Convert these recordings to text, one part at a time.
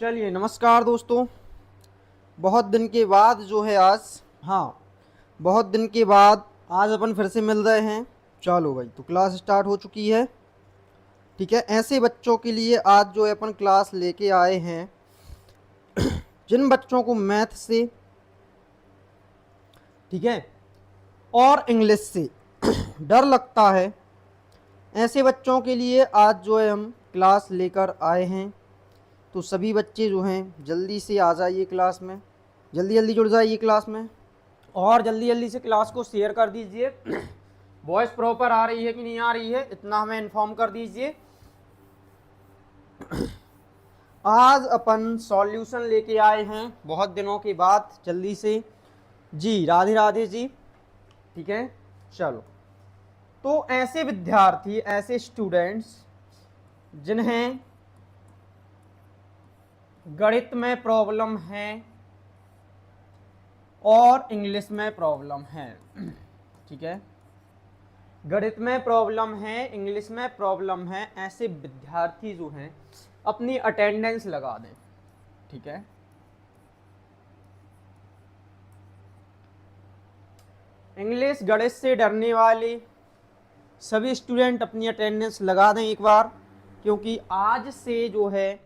चलिए नमस्कार दोस्तों। बहुत दिन के बाद जो है आज, हाँ, बहुत दिन के बाद आज अपन फिर से मिल रहे हैं। चलो भाई, तो क्लास स्टार्ट हो चुकी है। ठीक है, ऐसे बच्चों के लिए आज जो है अपन क्लास लेके आए हैं जिन बच्चों को मैथ से, ठीक है, और इंग्लिश से डर लगता है, ऐसे बच्चों के लिए आज जो है हम क्लास लेकर आए हैं। तो सभी बच्चे जो हैं जल्दी से आ जाइए क्लास में, जल्दी जल्दी जुड़ जाइए क्लास में, और जल्दी जल्दी से क्लास को शेयर कर दीजिए। वॉइस प्रॉपर आ रही है कि नहीं आ रही है, इतना हमें इन्फॉर्म कर दीजिए। आज अपन सॉल्यूशन लेके आए हैं बहुत दिनों के बाद, जल्दी से। जी राधे राधे जी। ठीक है, चलो। तो ऐसे विद्यार्थी, ऐसे स्टूडेंट्स जिन्हें गणित में प्रॉब्लम है और इंग्लिश में प्रॉब्लम है, ठीक है, गणित में प्रॉब्लम है, इंग्लिश में प्रॉब्लम है, ऐसे विद्यार्थी जो हैं अपनी अटेंडेंस लगा दें। ठीक है, इंग्लिश गणित से डरने वाले सभी स्टूडेंट अपनी अटेंडेंस लगा दें एक बार, क्योंकि आज से जो है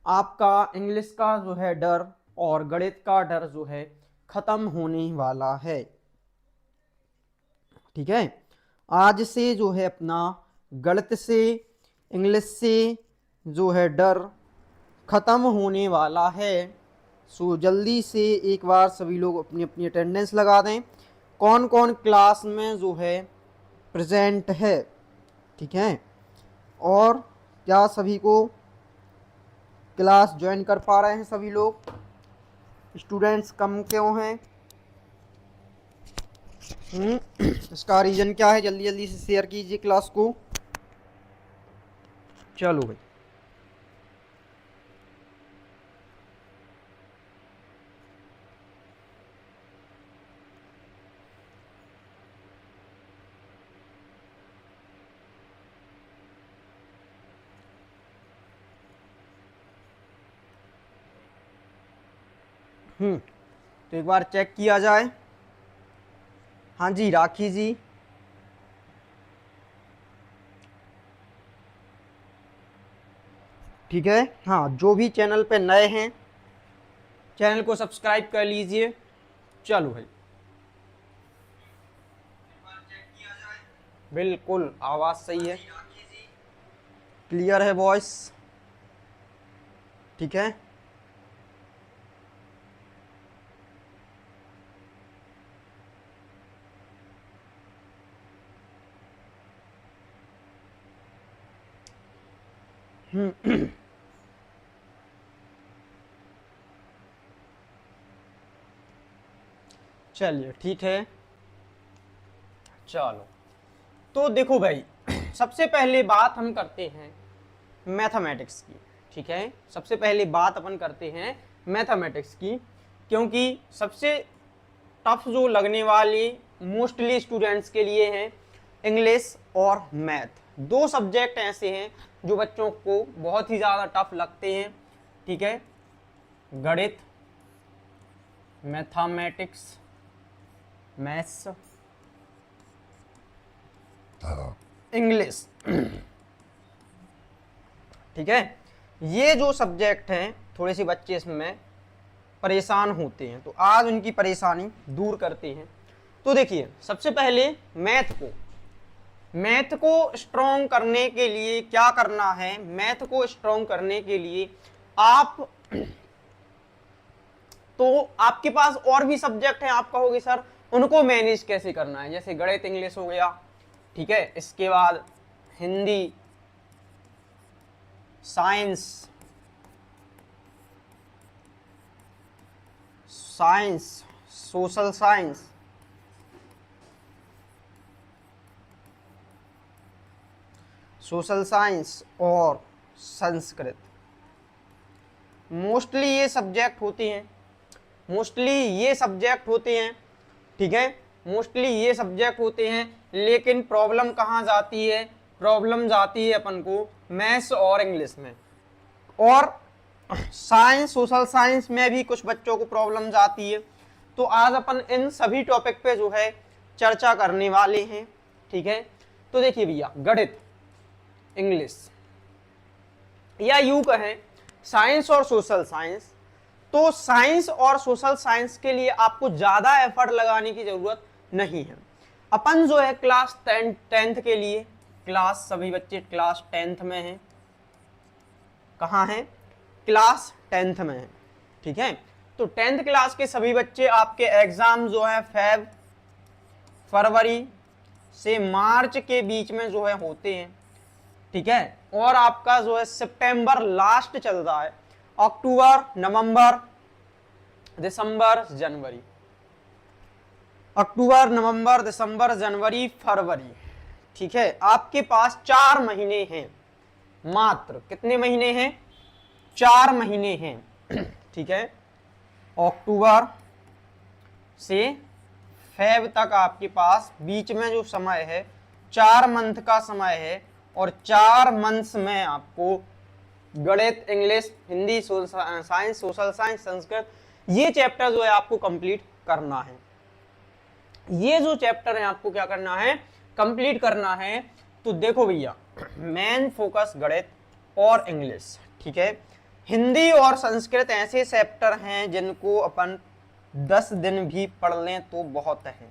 आपका इंग्लिश का जो है डर और गणित का डर जो है खत्म होने वाला है। ठीक है, आज से जो है अपना गणित से, इंग्लिश से जो है डर खत्म होने वाला है। सो जल्दी से एक बार सभी लोग अपनी अपनी अटेंडेंस लगा दें, कौन कौन क्लास में जो है प्रेजेंट है। ठीक है, और क्या सभी को क्लास ज्वाइन कर पा रहे हैं सभी लोग? स्टूडेंट्स कम क्यों हैं? इसका रीज़न क्या है? जल्दी जल्दी से शेयर कीजिए क्लास को। चलो भाई, तो एक बार चेक किया जाए। हाँ जी राखी जी, ठीक है। हाँ, जो भी चैनल पे नए हैं चैनल को सब्सक्राइब कर लीजिए। चलो भाई, बिल्कुल आवाज़ सही है, क्लियर है वॉइस। ठीक है, चलिए ठीक है। चलो, तो देखो भाई, सबसे पहले बात हम करते हैं मैथमेटिक्स की। ठीक है, सबसे पहले बात अपन करते हैं मैथमेटिक्स की, क्योंकि सबसे टफ जो लगने वाली मोस्टली स्टूडेंट्स के लिए हैं इंग्लिश और मैथ। दो सब्जेक्ट ऐसे हैं जो बच्चों को बहुत ही ज़्यादा टफ लगते हैं। ठीक है, गणित, मैथमेटिक्स, मैथ्स, इंग्लिश। ठीक है, ये जो सब्जेक्ट हैं थोड़े से बच्चे इसमें परेशान होते हैं, तो आज उनकी परेशानी दूर करते हैं। तो देखिए, सबसे पहले मैथ को स्ट्रॉन्ग करने के लिए क्या करना है? मैथ को स्ट्रॉन्ग करने के लिए आप, तो आपके पास और भी सब्जेक्ट हैं, आप कहोगे सर उनको मैनेज कैसे करना है? जैसे गणित, इंग्लिश हो गया, ठीक है, इसके बाद हिंदी, साइंस, सोशल साइंस, और संस्कृत। मोस्टली ये सब्जेक्ट होते हैं, ठीक है, मोस्टली ये सब्जेक्ट होते हैं। लेकिन प्रॉब्लम कहाँ जाती है? प्रॉब्लम जाती है अपन को मैथ्स और इंग्लिश में। और साइंस, सोशल साइंस में भी कुछ बच्चों को प्रॉब्लम्स आती है। तो आज अपन इन सभी टॉपिक पे जो है चर्चा करने वाले हैं, ठीक है। तो देखिए भैया, गणित, इंग्लिश या यूं कहें साइंस और सोशल साइंस, तो साइंस और सोशल साइंस के लिए आपको ज्यादा एफर्ट लगाने की जरूरत नहीं है। अपन जो है क्लास टेंथ के लिए, क्लास सभी बच्चे क्लास 10th में हैं, कहाँ हैं, क्लास 10th में हैं, ठीक है। तो 10th क्लास के सभी बच्चे, आपके एग्जाम जो है फरवरी से मार्च के बीच में जो है होते हैं, ठीक है। और आपका जो है सितंबर लास्ट चल रहा है, अक्टूबर, नवंबर, दिसंबर, जनवरी, अक्टूबर, नवंबर, दिसंबर, जनवरी, फरवरी, ठीक है। आपके पास 4 महीने हैं मात्र। कितने महीने हैं? 4 महीने हैं, ठीक है। अक्टूबर से फेब तक आपके पास बीच में जो समय है 4 मंथ का समय है, और 4 मंथ्स में आपको गणित, English, Hindi, science, social science, Sanskrit, ये चैप्टर जो है आपको कंप्लीट करना है। ये जो चैप्टर है आपको क्या करना है? कंप्लीट करना है। तो देखो भैया, मेन फोकस गणित और इंग्लिश, ठीक है। हिंदी और संस्कृत ऐसे चैप्टर हैं जिनको अपन 10 दिन भी पढ़ लें तो बहुत है,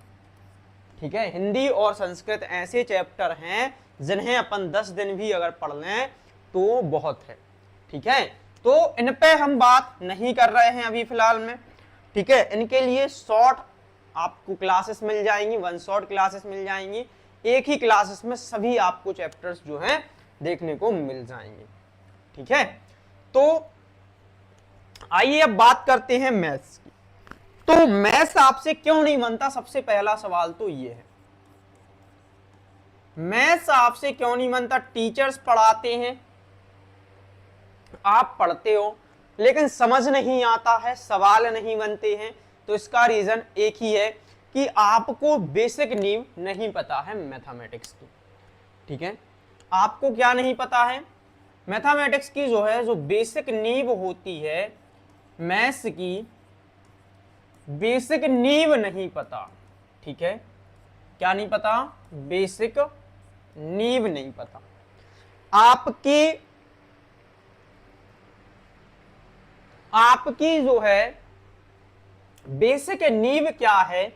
ठीक है। हिंदी और संस्कृत ऐसे चैप्टर हैं जिन्हें अपन 10 दिन भी अगर पढ़ लें तो बहुत है, ठीक है। तो इन पे हम बात नहीं कर रहे हैं अभी फिलहाल में, ठीक है। इनके लिए शॉर्ट आपको क्लासेस मिल जाएंगी, 1 शॉट क्लासेस मिल जाएंगी, एक ही क्लासेस में सभी आपको चैप्टर्स जो हैं देखने को मिल जाएंगे, ठीक है। तो आइए अब बात करते हैं मैथ्स की। तो मैथ्स आपसे क्यों नहीं बनता? सबसे पहला सवाल तो ये है, मैथ्स आपसे क्यों नहीं बनता? टीचर्स पढ़ाते हैं, आप पढ़ते हो, लेकिन समझ नहीं आता है, सवाल नहीं बनते हैं। तो इसका रीजन एक ही है कि आपको बेसिक नींव नहीं पता है मैथमेटिक्स की, ठीक है। आपको क्या नहीं पता है? मैथमेटिक्स की जो है, जो बेसिक नींव होती है मैथ्स की, बेसिक नींव नहीं पता, ठीक है। क्या नहीं पता? बेसिक नींव नहीं पता। आपकी जो है बेसिक नींव क्या है?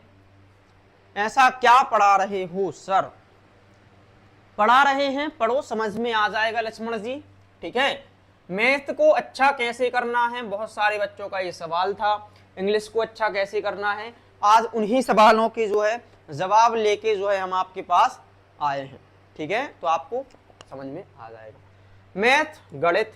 ऐसा क्या पढ़ा रहे हो सर? पढ़ा रहे हैं, पढ़ो, समझ में आ जाएगा लक्ष्मण जी, ठीक है। मैथ को अच्छा कैसे करना है, बहुत सारे बच्चों का ये सवाल था। इंग्लिश को अच्छा कैसे करना है, आज उन्हीं सवालों के जो है जवाब लेके जो है हम आपके पास आए हैं, ठीक है। तो आपको समझ में आ जाएगा। मैथ, गणित,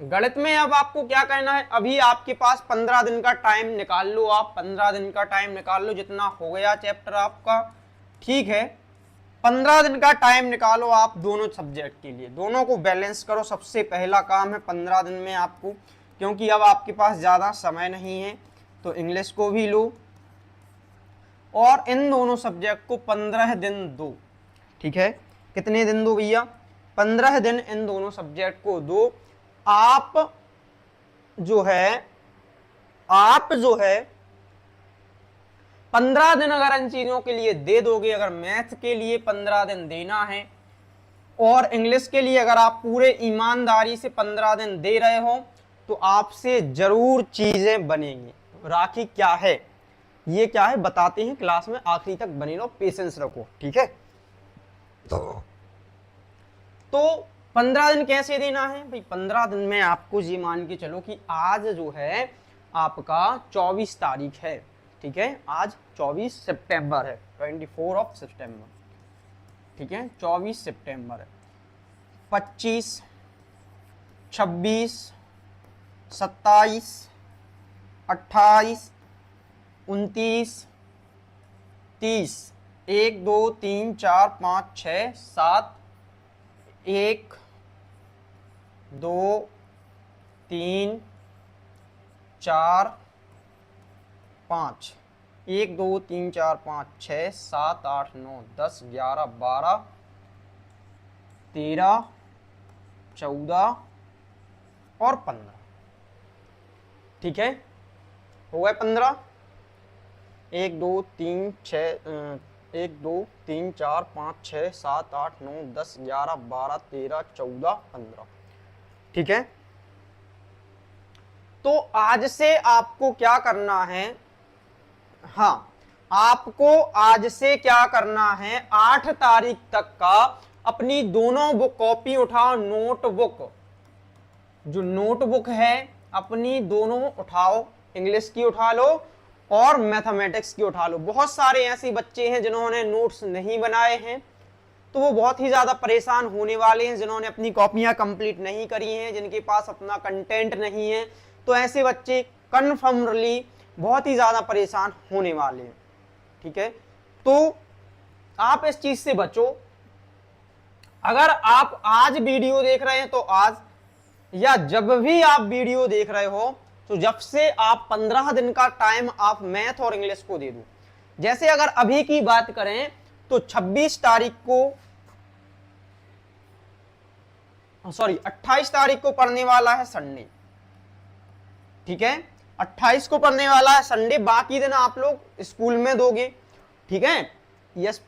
गणित में अब आपको क्या करना है? अभी आपके पास 15 दिन का टाइम निकाल लो, आप 15 दिन का टाइम निकाल लो, जितना हो गया चैप्टर आपका, ठीक है। 15 दिन का टाइम निकालो आप दोनों सब्जेक्ट के लिए, दोनों को बैलेंस करो। सबसे पहला काम है 15 दिन में आपको, क्योंकि अब आपके पास ज़्यादा समय नहीं है, तो इंग्लिश को भी लो और इन दोनों सब्जेक्ट को 15 दिन दो, ठीक है। कितने दिन दो भैया? 15 दिन इन दोनों सब्जेक्ट को दो। आप जो है 15 दिन अगर इन चीजों के लिए दे दोगे, अगर मैथ के लिए 15 दिन देना है और इंग्लिश के लिए अगर आप पूरे ईमानदारी से 15 दिन दे रहे हो, तो आपसे जरूर चीजें बनेंगी। राखी क्या है, ये क्या है बताते हैं, क्लास में आखिरी तक बने रहो, पेशेंस रखो, ठीक है। तो 15 दिन कैसे देना है भाई? 15 दिन में आपको ये मान के चलो कि आज जो है आपका 24 तारीख है, ठीक है। आज 24 सितंबर है, 24 सितंबर, ठीक है। 24 सितंबर है। 25, 26, 27, 28, 29, 30, 1 2 3 4 5 6 7, 1 2 3 4 5, 1 2 3 4 5 6 7 8 9 10 11 12 13 14 और 15। ठीक है, हो गए 15। 1 2 3 6 1 2 3 4 5 6 7 8 9 10 11 12 13 14 15। ठीक है, तो आज से आपको क्या करना है, हाँ आपको आज से क्या करना है, 8 तारीख तक का अपनी दोनों बुक कॉपी उठाओ, नोटबुक, जो नोटबुक है अपनी दोनों उठाओ, इंग्लिश की उठा लो और मैथमेटिक्स की उठा लो। बहुत सारे ऐसे बच्चे हैं जिन्होंने नोट्स नहीं बनाए हैं, तो वो बहुत ही ज्यादा परेशान होने वाले हैं, जिन्होंने अपनी कॉपियां कंप्लीट नहीं करी हैं, जिनके पास अपना कंटेंट नहीं है, तो ऐसे बच्चे कन्फर्मली बहुत ही ज्यादा परेशान होने वाले हैं। ठीक है, तो आप इस चीज से बचो। अगर आप आज वीडियो देख रहे हैं तो आज, या जब भी आप वीडियो देख रहे हो, तो जब से आप 15 दिन का टाइम आप मैथ और इंग्लिश को दे दो। जैसे अगर अभी की बात करें तो 26 तारीख को, सॉरी 28 तारीख को पढ़ने वाला है संडे। ठीक है, 28 को पढ़ने वाला है संडे, बाकी दिन आप लोग स्कूल में दोगे। ठीक है, यस,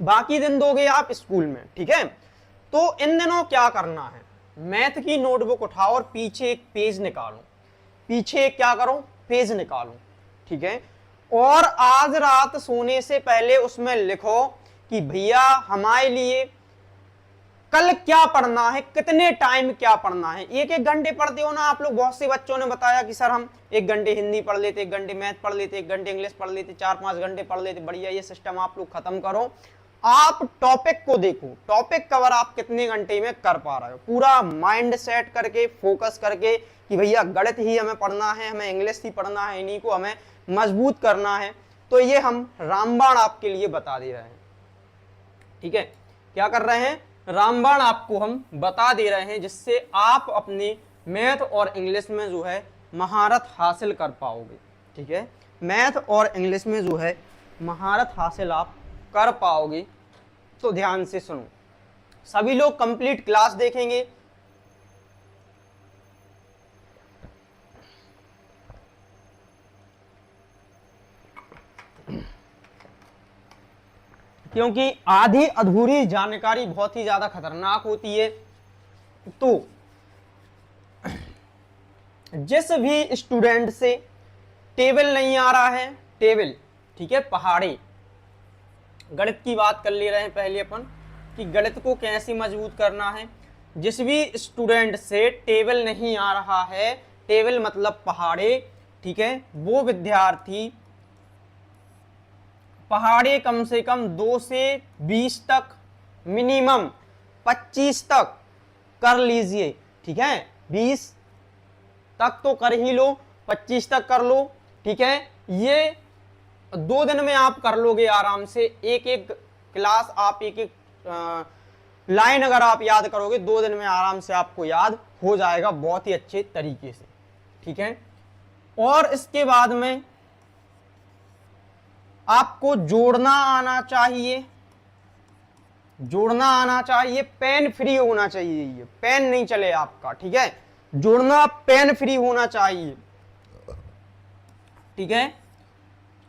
बाकी दिन दोगे आप स्कूल में। ठीक है, तो इन दिनों क्या करना है, मैथ की नोटबुक उठाओ और पीछे एक पेज निकालो, पीछे एक क्या करो, पेज निकालो। ठीक है, और आज रात सोने से पहले उसमें लिखो कि भैया हमारे लिए कल क्या पढ़ना है, कितने टाइम क्या पढ़ना है। 1-1 घंटे पढ़ते हो ना आप लोग। बहुत से बच्चों ने बताया कि सर हम 1 घंटे हिंदी पढ़ लेते, 1 घंटे मैथ पढ़ लेते, 1 घंटे इंग्लिश पढ़ लेते, 4-5 घंटे पढ़ लेते। बढ़िया, ये सिस्टम आप लोग खत्म करो। आप टॉपिक को देखो, टॉपिक कवर आप कितने घंटे में कर पा रहे हो, पूरा माइंड सेट करके, फोकस करके कि भैया गणित ही हमें पढ़ना है, हमें इंग्लिश ही पढ़ना है, इन्हीं को हमें मजबूत करना है। तो ये हम रामबाण आपके लिए बता दे रहे हैं। ठीक है, क्या कर रहे हैं, रामबाण आपको हम बता दे रहे हैं, जिससे आप अपने मैथ और इंग्लिश में जो है महारत हासिल कर पाओगे। ठीक है, मैथ और इंग्लिश में जो है महारत हासिल आप कर पाओगे। तो ध्यान से सुनो, सभी लोग कंप्लीट क्लास देखेंगे। क्योंकि आधी अधूरी जानकारी बहुत ही ज्यादा खतरनाक होती है। तो जिस भी स्टूडेंट से टेबल नहीं आ रहा है, टेबल, ठीक है, पहाड़ी, गणित की बात कर ले रहे हैं पहले अपन कि गणित को कैसे मजबूत करना है। जिस भी स्टूडेंट से टेबल नहीं आ रहा है, टेबल मतलब पहाड़े, ठीक है, वो विद्यार्थी पहाड़े कम से कम 2 से 20 तक, मिनिमम 25 तक कर लीजिए। ठीक है, 20 तक तो कर ही लो, 25 तक कर लो। ठीक है, ये 2 दिन में आप कर लोगे आराम से। एक एक क्लास आप, एक एक लाइन अगर आप याद करोगे, 2 दिन में आराम से आपको याद हो जाएगा बहुत ही अच्छे तरीके से। ठीक है, और इसके बाद में आपको जोड़ना आना चाहिए, जोड़ना आना चाहिए, पेन फ्री होना चाहिए, ये पेन नहीं चले आपका। ठीक है, जोड़ना पेन फ्री होना चाहिए। ठीक है,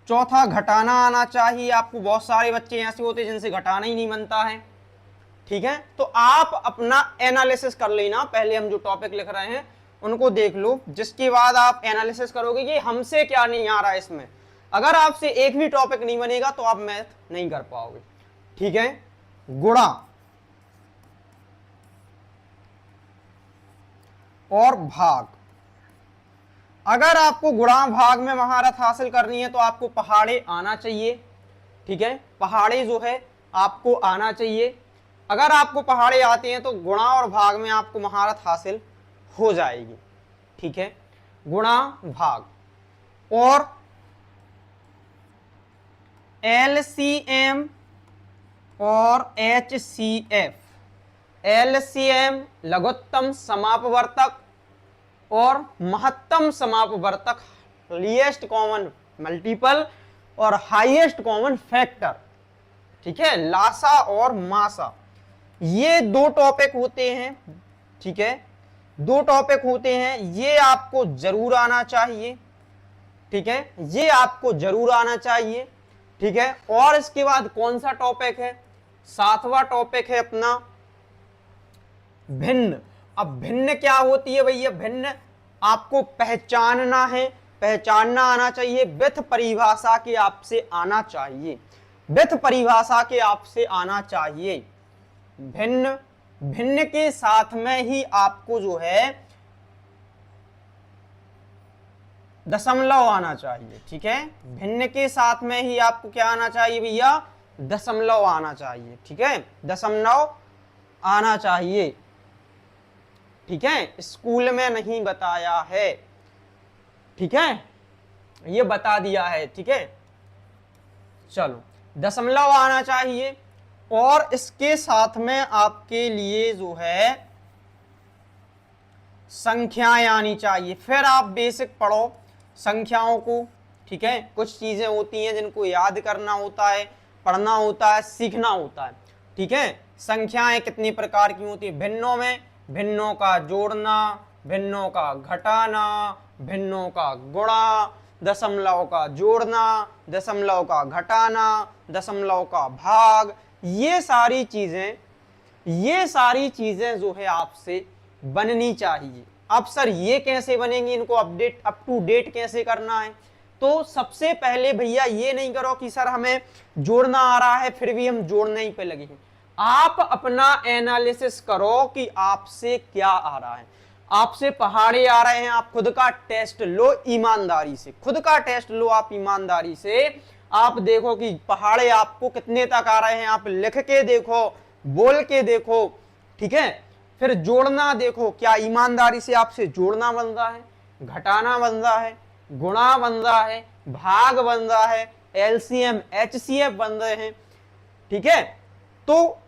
चौथा घटाना आना चाहिए आपको। बहुत सारे बच्चे ऐसे होते हैं जिनसे घटाना ही नहीं बनता है। ठीक है, तो आप अपना एनालिसिस कर लेना, पहले हम जो टॉपिक लिख रहे हैं उनको देख लो, जिसके बाद आप एनालिसिस करोगे कि हमसे क्या नहीं आ रहा है इसमें। अगर आपसे एक भी टॉपिक नहीं बनेगा तो आप मैथ नहीं कर पाओगे। ठीक है, गुणा और भाग, अगर आपको गुणा भाग में महारत हासिल करनी है तो आपको पहाड़े आना चाहिए। ठीक है, पहाड़े जो है आपको आना चाहिए। अगर आपको पहाड़े आते हैं तो गुणा और भाग में आपको महारत हासिल हो जाएगी। ठीक है, गुणा भाग और LCM और HCF। LCM लघुत्तम समापवर्तक और महत्तम समापवर्तक, लीएस्ट कॉमन मल्टीपल और हाईएस्ट कॉमन फैक्टर। ठीक है, लासा और मासा, ये 2 टॉपिक होते हैं। ठीक है, 2 टॉपिक होते हैं, ये आपको जरूर आना चाहिए, ठीक है, ये आपको जरूर आना चाहिए, ठीक है। और इसके बाद कौन सा टॉपिक है, 7वां टॉपिक है अपना भिन्न। अब भिन्न क्या होती है भैया, भिन्न आपको पहचानना है, पहचानना आना चाहिए, विथ परिभाषा के आपसे आना चाहिए, विथ परिभाषा के आपसे आना चाहिए। भिन्न, भिन्न के साथ में ही आपको जो है दशमलव आना चाहिए, ठीक है। भिन्न के साथ में ही आपको क्या आना चाहिए भैया, दशमलव आना चाहिए, ठीक है, दशमलव आना चाहिए, ठीक है। स्कूल में नहीं बताया है, ठीक है, ये बता दिया है, ठीक है। चलो, दशमलव आना चाहिए और इसके साथ में आपके लिए जो है संख्याएं आनी चाहिए। फिर आप बेसिक पढ़ो संख्याओं को, ठीक है। कुछ चीजें होती हैं जिनको याद करना होता है, पढ़ना होता है, सीखना होता है, ठीक है। संख्याएं कितनी प्रकार की होती है, भिन्नों में भिन्नों का जोड़ना, भिन्नों का घटाना, भिन्नों का गुणा, दशमलव का जोड़ना, दशमलव का घटाना, दशमलव का भाग, ये सारी चीजें जो है आपसे बननी चाहिए। अब सर ये कैसे बनेंगी, इनको अपडेट अप टू डेट कैसे करना है, तो सबसे पहले भैया ये नहीं करो कि सर हमें जोड़ना आ रहा है फिर भी हम जोड़ने ही पे लगे हैं। आप अपना एनालिसिस करो कि आपसे क्या आ रहा है, आपसे पहाड़े आ रहे हैं, आप खुद का टेस्ट लो ईमानदारी से, खुद का टेस्ट लो आप ईमानदारी से। आप देखो कि पहाड़े आपको कितने तक आ रहे हैं, आप लिख के देखो, बोल के देखो, ठीक है। फिर जोड़ना देखो, क्या ईमानदारी से आपसे जोड़ना बन रहा है, घटाना बन रहा है, गुणा बन रहा है, भाग बन रहा है, एलसीएम एचसीएफ बन रहे हैं, ठीक है। तो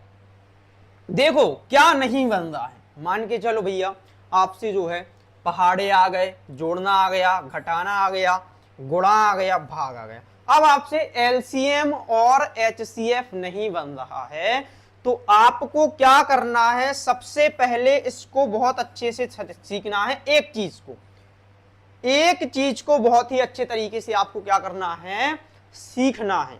देखो क्या नहीं बन रहा है। मान के चलो भैया आपसे जो है पहाड़े आ गए, जोड़ना आ गया, घटाना आ गया, गुणा आ गया, भाग आ गया, अब आपसे एलसीएम और एचसीएफ नहीं बन रहा है, तो आपको क्या करना है, सबसे पहले इसको बहुत अच्छे से सीखना है। एक चीज को बहुत ही अच्छे तरीके से आपको क्या करना है, सीखना है।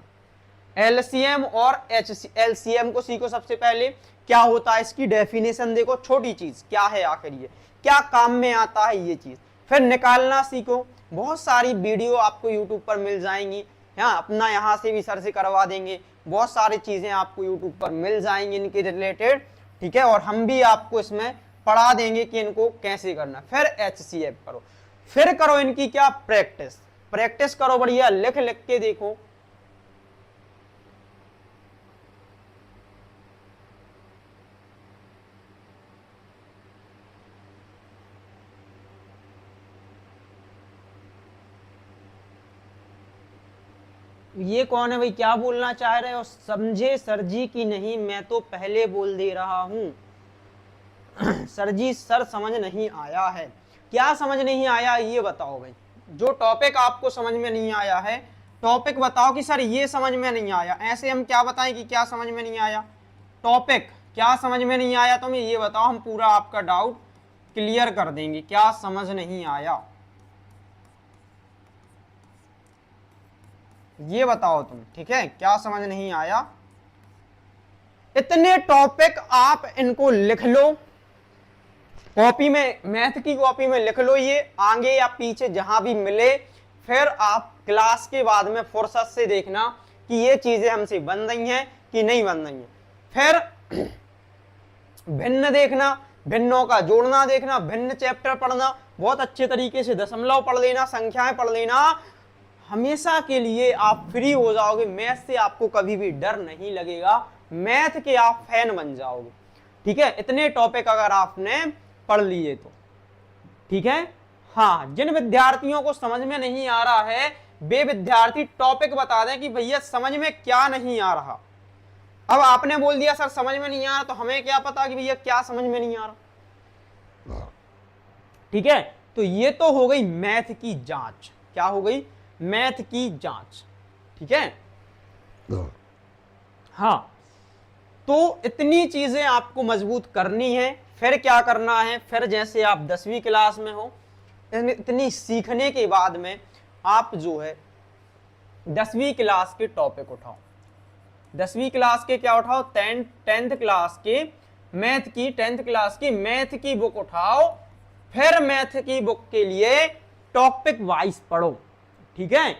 एलसीएम और एलसीएम को सीखो सबसे पहले, क्या होता है इसकी डेफिनेशन देखो, छोटी चीज क्या है आखिर, ये क्या काम में आता है ये चीज। फिर निकालना सीखो, बहुत सारी वीडियो आपको यूट्यूब पर मिल जाएंगी, हाँ अपना यहाँ से भी सर्च करवा देंगे, बहुत सारी चीजें आपको यूट्यूब पर मिल जाएंगी इनके रिलेटेड, ठीक है। और हम भी आपको इसमें पढ़ा देंगे कि इनको कैसे करना। फिर एचसीएफ करो, फिर करो इनकी क्या, प्रैक्टिस करो बढ़िया, लिख लिख के देखो। ये कौन है भाई, क्या बोलना चाह रहे हो, समझे सर जी की नहीं, मैं तो पहले बोल दे रहा हूं। सर जी सर समझ नहीं आया है, क्या समझ नहीं आया ये बताओ भाई, जो टॉपिक आपको समझ में नहीं आया है टॉपिक बताओ कि सर ये समझ में नहीं आया। ऐसे हम क्या बताएं कि क्या समझ में नहीं आया, टॉपिक क्या समझ में नहीं आया, तुम्हें ये बताओ, हम पूरा आपका डाउट क्लियर कर देंगे। क्या समझ नहीं आया ये बताओ तुम, ठीक है, क्या समझ नहीं आया। इतने टॉपिक आप इनको लिख लो कॉपी में, मैथ की कॉपी में लिख लो, ये आगे या पीछे जहां भी मिले, फिर आप क्लास के बाद में फुर्सत से देखना कि ये चीजें हमसे बन रही हैं कि नहीं बन रही हैं। फिर भिन्न देखना, भिन्नों का जोड़ना देखना, भिन्न चैप्टर पढ़ना, बहुत अच्छे तरीके से दशमलव पढ़ लेना, संख्याएं पढ़ लेना, हमेशा के लिए आप फ्री हो जाओगे। मैथ से आपको कभी भी डर नहीं लगेगा, मैथ के आप फैन बन जाओगे, ठीक है। इतने टॉपिक अगर आपने पढ़ लिए तो, ठीक है। हाँ, जिन विद्यार्थियों को समझ में नहीं आ रहा है वे विद्यार्थी टॉपिक बता दें कि भैया समझ में क्या नहीं आ रहा। अब आपने बोल दिया सर समझ में नहीं आ रहा, तो हमें क्या पता कि भैया क्या समझ में नहीं आ रहा, ठीक है। तो ये तो हो गई मैथ की जांच, क्या हो गई, मैथ की जांच, ठीक है। हाँ, तो इतनी चीजें आपको मजबूत करनी है। फिर क्या करना है, फिर जैसे आप 10वीं क्लास में हो, इतनी सीखने के बाद में आप जो है 10वीं क्लास के टॉपिक उठाओ। 10वीं क्लास के क्या उठाओ, 10th क्लास के मैथ की 10th क्लास की मैथ की बुक उठाओ। फिर मैथ की बुक के लिए टॉपिक वाइज पढ़ो, ठीक है,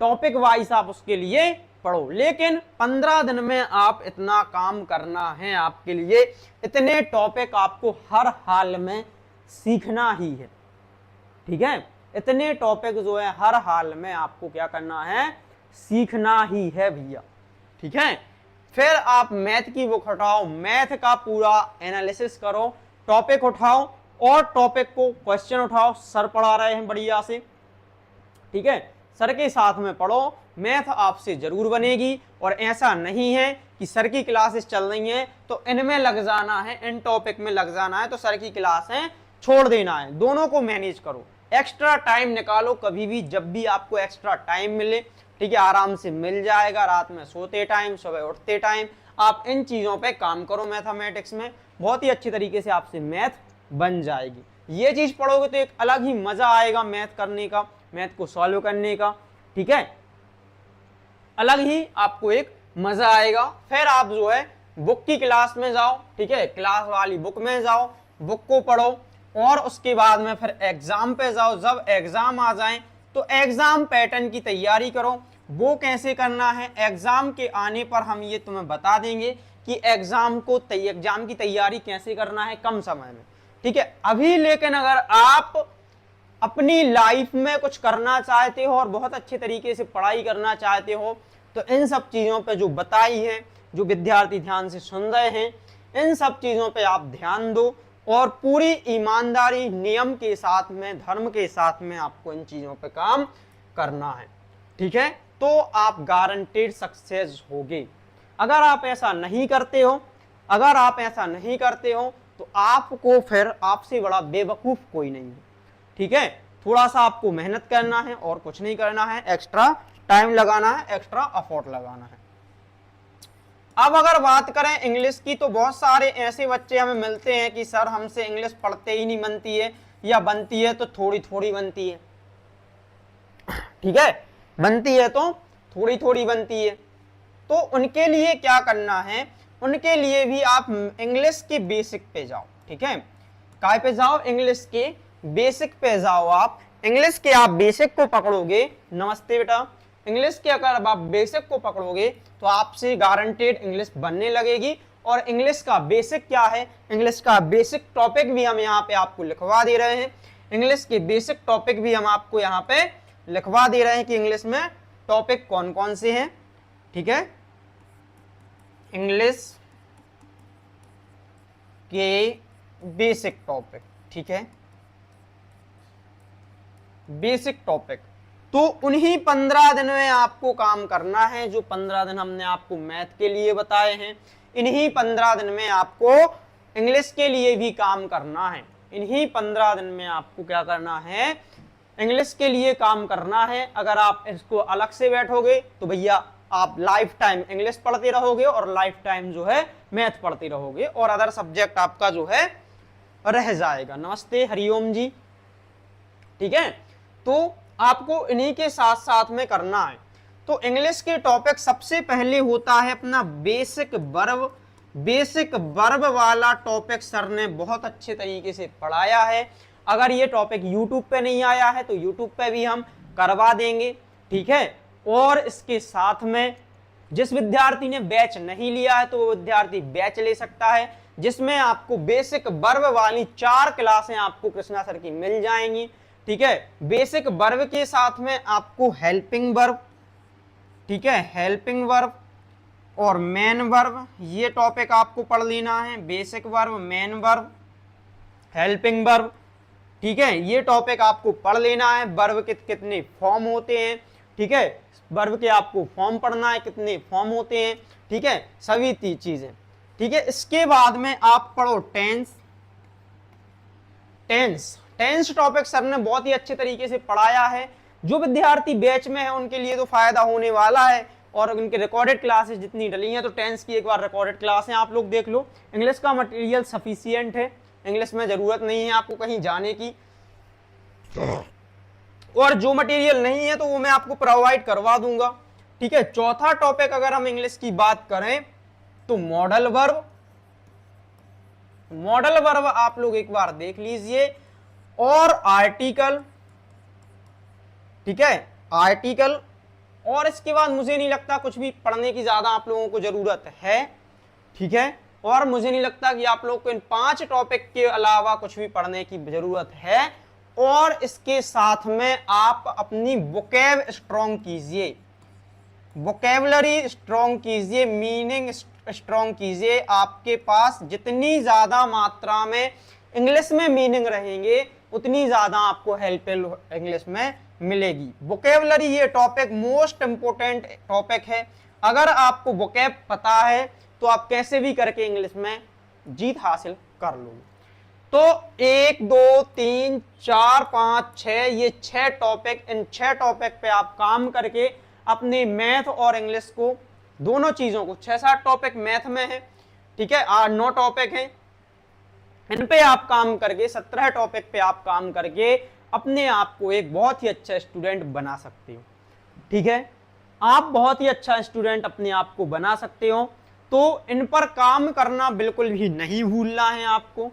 टॉपिक वाइज आप उसके लिए पढ़ो। लेकिन 15 दिन में आप इतना काम करना है, आपके लिए इतने टॉपिक आपको हर हाल में सीखना ही है, ठीक है, इतने टॉपिक जो है हर हाल में आपको क्या करना है, सीखना ही है भैया, ठीक है। फिर आप मैथ की बुक उठाओ, मैथ का पूरा एनालिसिस करो, टॉपिक उठाओ और टॉपिक को क्वेश्चन उठाओ। सर पढ़ा रहे हैं बढ़िया से, ठीक है, सर के साथ में पढ़ो, मैथ आपसे जरूर बनेगी। और ऐसा नहीं है कि सर की क्लासेस चल रही हैं तो इनमें लग जाना है, इन टॉपिक में लग जाना है तो सर की क्लास है छोड़ देना है। दोनों को मैनेज करो, एक्स्ट्रा टाइम निकालो कभी भी, जब भी आपको एक्स्ट्रा टाइम मिले, ठीक है, आराम से मिल जाएगा, रात में सोते टाइम, सुबह उठते टाइम आप इन चीजों पे काम करो। मैथमेटिक्स में बहुत ही अच्छी तरीके से आपसे मैथ बन जाएगी। ये चीज पढ़ोगे तो एक अलग ही मजा आएगा मैथ करने का, मैथ को सॉल्व करने का, ठीक है, अलग ही आपको एक मजा आएगा। फिर आप जो है बुक की क्लास में जाओ, ठीक है, क्लास वाली बुक में जाओ, बुक को पढ़ो और उसके बाद में फिर एग्जाम पे जाओ। जब एग्जाम आ जाए तो एग्जाम पैटर्न की तैयारी करो। वो कैसे करना है, एग्जाम के आने पर हम ये तुम्हें बता देंगे कि एग्जाम की तैयारी कैसे करना है कम समय में, ठीक है। अभी लेकिन अगर आप अपनी लाइफ में कुछ करना चाहते हो और बहुत अच्छे तरीके से पढ़ाई करना चाहते हो तो इन सब चीजों पे जो बताई है, जो विद्यार्थी ध्यान से सुन रहे हैं, इन सब चीजों पे आप ध्यान दो और पूरी ईमानदारी, नियम के साथ में, धर्म के साथ में आपको इन चीजों पे काम करना है, ठीक है। तो आप गारंटेड सक्सेस होगे। अगर आप ऐसा नहीं करते हो, अगर आप ऐसा नहीं करते हो तो आपको फिर आपसे बड़ा बेवकूफ कोई नहीं है, ठीक है। थोड़ा सा आपको मेहनत करना है और कुछ नहीं करना है, एक्स्ट्रा टाइम लगाना है, एक्स्ट्रा एफर्ट लगाना है। अब अगर बात करें इंग्लिश की तो बहुत सारे ऐसे बच्चे हमें मिलते हैं कि सर हमसे इंग्लिश पढ़ते ही नहीं बनती है, या बनती है तो थोड़ी थोड़ी बनती है, ठीक है, बनती है तो थोड़ी थोड़ी बनती है। तो उनके लिए क्या करना है, उनके लिए भी आप इंग्लिश के बेसिक पे जाओ, ठीक है, काय पे जाओ, इंग्लिश के बेसिक पे जाओ। आप इंग्लिश के आप बेसिक को पकड़ोगे, नमस्ते बेटा, इंग्लिश के अगर आप बेसिक को पकड़ोगे तो आपसे गारंटेड इंग्लिश बनने लगेगी। और इंग्लिश का बेसिक क्या है, इंग्लिश का बेसिक टॉपिक भी हम यहाँ पे आपको लिखवा दे रहे हैं। इंग्लिश के बेसिक टॉपिक भी हम आपको यहाँ पे लिखवा दे रहे हैं कि इंग्लिश में टॉपिक कौन कौन से हैं, ठीक है, इंग्लिश के बेसिक टॉपिक, ठीक है, बेसिक टॉपिक। तो उन्हीं 15 दिन में आपको काम करना है, जो 15 दिन हमने आपको मैथ के लिए बताए हैं, इन्हीं 15 दिन में आपको इंग्लिश के लिए भी काम करना है। इन्हीं 15 दिन में आपको क्या करना है, इंग्लिश के लिए काम करना है। अगर आप इसको अलग से बैठोगे तो भैया आप लाइफ टाइम इंग्लिश पढ़ते रहोगे और लाइफ टाइम जो है मैथ पढ़ते रहोगे और अदर सब्जेक्ट आपका जो है रह जाएगा। नमस्ते, हरिओम जी, ठीक है। तो आपको इन्हीं के साथ साथ में करना है। तो इंग्लिश के टॉपिक सबसे पहले होता है अपना बेसिक वर्ब। बेसिक वर्ब वाला टॉपिक सर ने बहुत अच्छे तरीके से पढ़ाया है। अगर ये टॉपिक यूट्यूब पे नहीं आया है तो यूट्यूब पे भी हम करवा देंगे, ठीक है। और इसके साथ में जिस विद्यार्थी ने बैच नहीं लिया है तो वो विद्यार्थी बैच ले सकता है, जिसमें आपको बेसिक वर्ब वाली 4 क्लासें आपको कृष्णा सर की मिल जाएंगी, ठीक है। बेसिक वर्ब के साथ में आपको हेल्पिंग वर्ब, ठीक है, हेल्पिंग वर्ब और मेन वर्ब, ये टॉपिक आपको पढ़ लेना है। Basic verb, main verb, helping verb, ठीक है, ये टॉपिक आपको पढ़ लेना है। वर्ब के कितने फॉर्म होते हैं, ठीक है, वर्ब के आपको फॉर्म पढ़ना है, कितने फॉर्म होते हैं, ठीक है, सभी चीजें, ठीक है। इसके बाद में आप पढ़ो टेंस। टेंस टॉपिक सर ने बहुत ही अच्छे तरीके से पढ़ाया है। जो विद्यार्थी बैच में है उनके लिए तो फायदा होने वाला है, और उनके रिकॉर्डेड क्लासेस जितनी डली हैं, तो टेंस की एक बार रिकॉर्डेड क्लास है, आप लोग देख लो। इंग्लिश का मटेरियल सफिशियंट है, इंग्लिश में ज़रूरत नहीं है आपको कहीं जाने की, और जो मटेरियल नहीं है तो वो मैं आपको प्रोवाइड करवा दूंगा। ठीक है, चौथा टॉपिक अगर हम इंग्लिश की बात करें तो मॉडल वर्ब। मॉडल वर्ब आप लोग एक बार देख लीजिए, और आर्टिकल। ठीक है, आर्टिकल, और इसके बाद मुझे नहीं लगता कुछ भी पढ़ने की ज्यादा आप लोगों को जरूरत है। ठीक है, और मुझे नहीं लगता कि आप लोग को इन 5 टॉपिक के अलावा कुछ भी पढ़ने की जरूरत है। और इसके साथ में आप अपनी वोकैब स्ट्रॉन्ग कीजिए, वोकैबुलरी स्ट्रॉन्ग कीजिए, मीनिंग स्ट्रॉन्ग कीजिए। आपके पास जितनी ज्यादा मात्रा में इंग्लिश में मीनिंग रहेंगे उतनी ज्यादा आपको हेल्पफुल इंग्लिश में मिलेगी। वोकैबुलरी ये टॉपिक मोस्ट इंपोर्टेंट टॉपिक है। अगर आपको वोकैब पता है तो आप कैसे भी करके इंग्लिश में जीत हासिल कर लोगे। तो 1 2 3 4 5 6 ये 6 टॉपिक, इन 6 टॉपिक पे आप काम करके अपने मैथ और इंग्लिश को, दोनों चीजों को, 6-7 टॉपिक मैथ में है, ठीक है, 9 टॉपिक हैं, इन पे आप काम करके 17 टॉपिक पे आप काम करके अपने आप को एक बहुत ही अच्छा स्टूडेंट बना सकते हो। ठीक है, आप बहुत ही अच्छा स्टूडेंट अपने आप को बना सकते हो। तो इन पर काम करना बिल्कुल भी नहीं भूलना है आपको।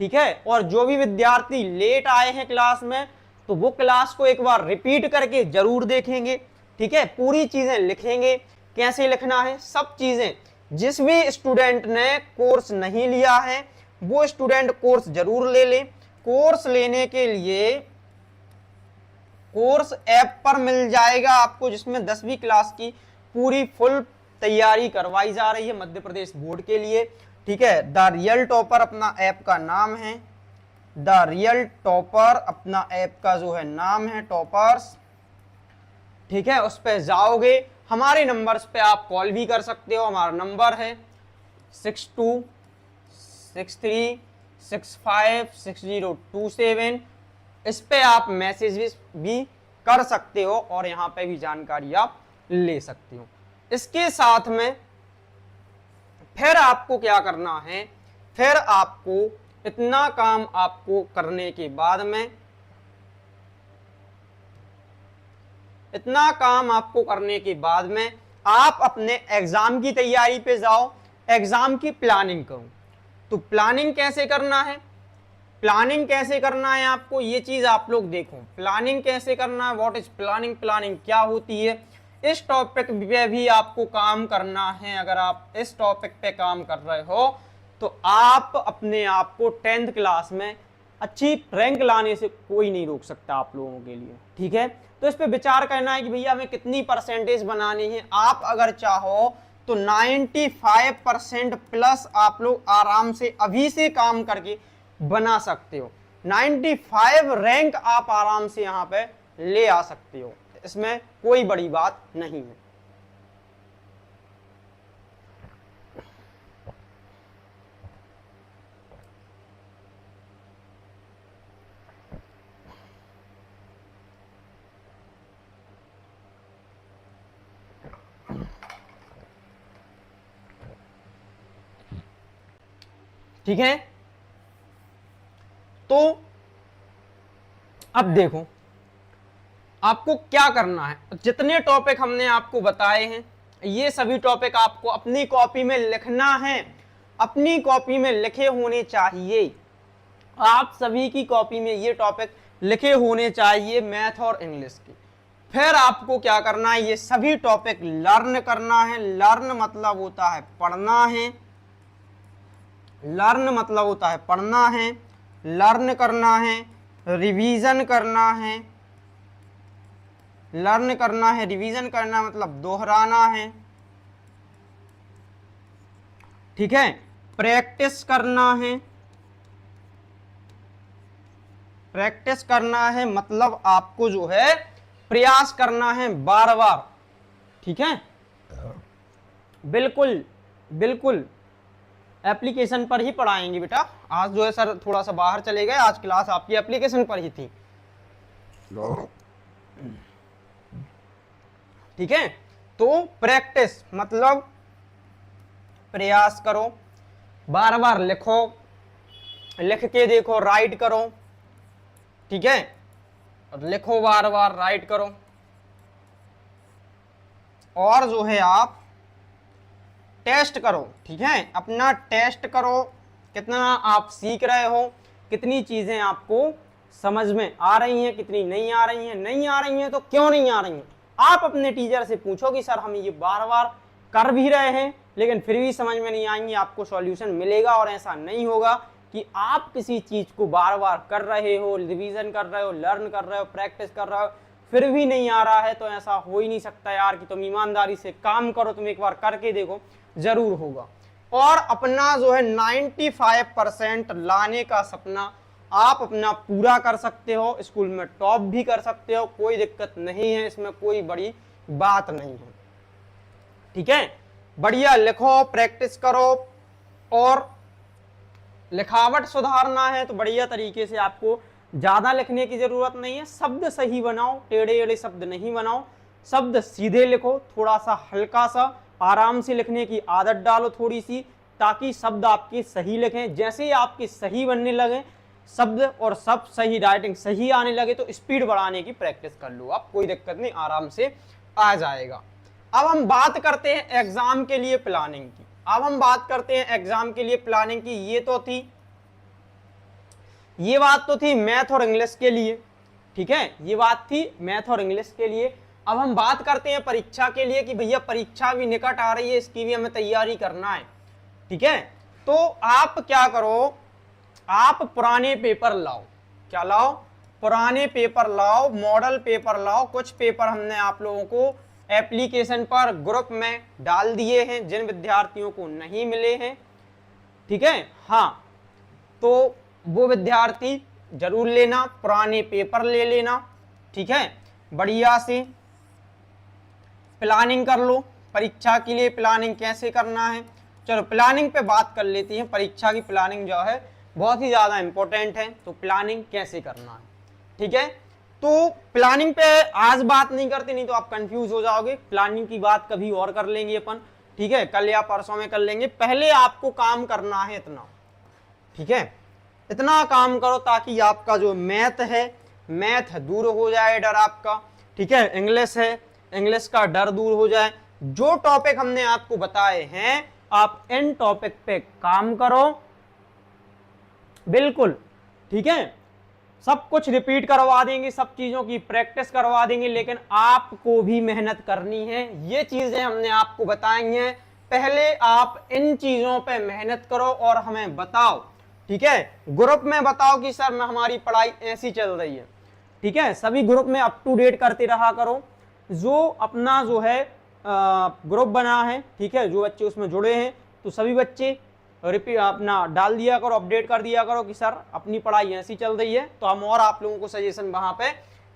ठीक है, और जो भी विद्यार्थी लेट आए हैं क्लास में, तो वो क्लास को एक बार रिपीट करके जरूर देखेंगे। ठीक है, पूरी चीजें लिखेंगे, कैसे लिखना है सब चीजें। जिस भी स्टूडेंट ने कोर्स नहीं लिया है वो स्टूडेंट कोर्स जरूर ले ले। कोर्स लेने के लिए कोर्स ऐप पर मिल जाएगा आपको, जिसमें 10वीं क्लास की पूरी फुल तैयारी करवाई जा रही है मध्य प्रदेश बोर्ड के लिए। ठीक है, द रियल टॉपर अपना ऐप का नाम है, द रियल टॉपर अपना ऐप का जो है नाम है, टॉपर्स। ठीक है, उस पर जाओगे, हमारे नंबर्स पे आप कॉल भी कर सकते हो। हमारा नंबर है 6263656027। इस पे आप मैसेज भी कर सकते हो और यहाँ पे भी जानकारी आप ले सकते हो। इसके साथ में फिर आपको क्या करना है, फिर आपको इतना काम आपको करने के बाद में, इतना काम आपको करने के बाद में आप अपने एग्जाम की तैयारी पे जाओ, एग्जाम की प्लानिंग करो। तो प्लानिंग कैसे करना है, प्लानिंग कैसे करना है आपको, ये चीज आप लोग देखो। प्लानिंग कैसे करना है, व्हाट इज प्लानिंग, प्लानिंग क्या होती है, इस टॉपिक पे भी आपको काम करना है। अगर आप इस टॉपिक पे काम कर रहे हो तो आप अपने आप को 10th क्लास में अच्छी रैंक लाने से कोई नहीं रोक सकता आप लोगों के लिए। ठीक है, तो इस पे विचार करना है कि भैया हमें कितनी परसेंटेज बनानी है। आप अगर चाहो तो 95% प्लस आप लोग आराम से अभी से काम करके बना सकते हो। 95 रैंक आप आराम से यहां पे ले आ सकते हो, इसमें कोई बड़ी बात नहीं है। ठीक है, तो अब देखो आपको क्या करना है। जितने टॉपिक हमने आपको बताए हैं ये सभी टॉपिक आपको अपनी कॉपी में लिखना है, अपनी कॉपी में लिखे होने चाहिए। आप सभी की कॉपी में ये टॉपिक लिखे होने चाहिए, मैथ और इंग्लिश के। फिर आपको क्या करना है, ये सभी टॉपिक लर्न करना है। लर्न मतलब होता है पढ़ना है, लर्न मतलब होता है पढ़ना है, लर्न करना है, रिवीजन करना है। लर्न करना है, रिवीजन करना मतलब दोहराना है। ठीक है, प्रैक्टिस करना है, प्रैक्टिस करना है मतलब आपको जो है प्रयास करना है बार बार। ठीक है, बिल्कुल बिल्कुल एप्लीकेशन पर ही पढ़ाएंगे बेटा। आज जो है सर थोड़ा सा बाहर चले गए, आज क्लास आपकी एप्लीकेशन पर ही थी। ठीक है, तो प्रैक्टिस मतलब प्रयास करो, बार बार लिखो, लिख के देखो, राइट करो, ठीक है, और लिखो बार बार, राइट करो, और जो है आप टेस्ट करो, ठीक है, अपना टेस्ट करो, कितना आप सीख रहे हो, कितनी चीजें आपको समझ में आ रही हैं, कितनी नहीं आ रही हैं, नहीं आ रही हैं तो क्यों नहीं आ रही हैं। आप अपने टीचर से पूछो कि सर हम ये बार बार कर भी रहे हैं लेकिन फिर भी समझ में नहीं आएंगी, आपको सॉल्यूशन मिलेगा। और ऐसा नहीं होगा कि आप किसी चीज को बार बार कर रहे हो, रिवीजन कर रहे हो, लर्न कर रहे हो, प्रैक्टिस कर रहे हो, फिर भी नहीं आ रहा है, तो ऐसा हो ही नहीं सकता यार कि तुम ईमानदारी से काम करो, तुम एक बार करके देखो, जरूर होगा। और अपना जो है 95% लाने का सपना आप अपना पूरा कर सकते हो, स्कूल में टॉप भी कर सकते हो, कोई दिक्कत नहीं है, इसमें कोई बड़ी बात नहीं है, ठीक है। बढ़िया लिखो, प्रैक्टिस करो, और लिखावट सुधारना है तो बढ़िया तरीके से आपको ज्यादा लिखने की जरूरत नहीं है, शब्द सही बनाओ, टेढ़े एढ़े शब्द नहीं बनाओ, शब्द सीधे लिखो, थोड़ा सा हल्का सा आराम से लिखने की आदत डालो थोड़ी सी, ताकि शब्द आपके सही लिखें। जैसे ही आपके सही बनने लगे शब्द और सब सही, राइटिंग सही आने लगे तो स्पीड बढ़ाने की प्रैक्टिस कर लो आप, कोई दिक्कत नहीं, आराम से आ जाएगा। अब हम बात करते हैं एग्जाम के लिए प्लानिंग की। अब हम बात करते हैं एग्जाम के लिए प्लानिंग की। ये बात तो थी मैथ और इंग्लिश के लिए, ठीक है, ये बात थी मैथ और इंग्लिश के लिए। अब हम बात करते हैं परीक्षा के लिए कि भैया परीक्षा भी निकट आ रही है, इसकी भी हमें तैयारी करना है, ठीक है। तो आप क्या करो, आप पुराने पेपर लाओ, क्या लाओ, पुराने पेपर लाओ, मॉडल पेपर लाओ। कुछ पेपर हमने आप लोगों को एप्लीकेशन पर ग्रुप में डाल दिए हैं जिन विद्यार्थियों को नहीं मिले हैं, ठीक है। हाँ, तो वो विद्यार्थी जरूर लेना, पुराने पेपर ले लेना, ठीक है। बढ़िया से प्लानिंग कर लो, परीक्षा के लिए प्लानिंग कैसे करना है। चलो प्लानिंग पे बात कर लेती हैं। परीक्षा की प्लानिंग जो है बहुत ही ज़्यादा इंपॉर्टेंट है, तो प्लानिंग कैसे करना है, ठीक है। तो प्लानिंग पे आज बात नहीं करते, नहीं तो आप कंफ्यूज हो जाओगे। प्लानिंग की बात कभी और कर लेंगे अपन, ठीक है, कल या परसों में कर लेंगे। पहले आपको काम करना है इतना, ठीक है, इतना काम करो ताकि आपका जो मैथ है, मैथ दूर हो जाए डर आपका, ठीक है। इंग्लिश है, इंग्लिश का डर दूर हो जाए। जो टॉपिक हमने आपको बताए हैं आप इन टॉपिक पे काम करो, बिल्कुल, ठीक है। सब कुछ रिपीट करवा देंगे, सब चीजों की प्रैक्टिस करवा देंगे, लेकिन आपको भी मेहनत करनी है। ये चीजें हमने आपको बताई हैं, पहले आप इन चीजों पे मेहनत करो और हमें बताओ, ठीक है। ग्रुप में बताओ कि सर मैं हमारी पढ़ाई ऐसी चल रही है, ठीक है। सभी ग्रुप में अप टू डेट करते रहा करो। जो अपना जो है ग्रुप बना है, ठीक है, जो बच्चे उसमें जुड़े हैं तो सभी बच्चे रिपीट अपना डाल दिया करो, अपडेट कर दिया करो कि सर अपनी पढ़ाई ऐसी चल रही है, तो हम और आप लोगों को सजेशन वहां पे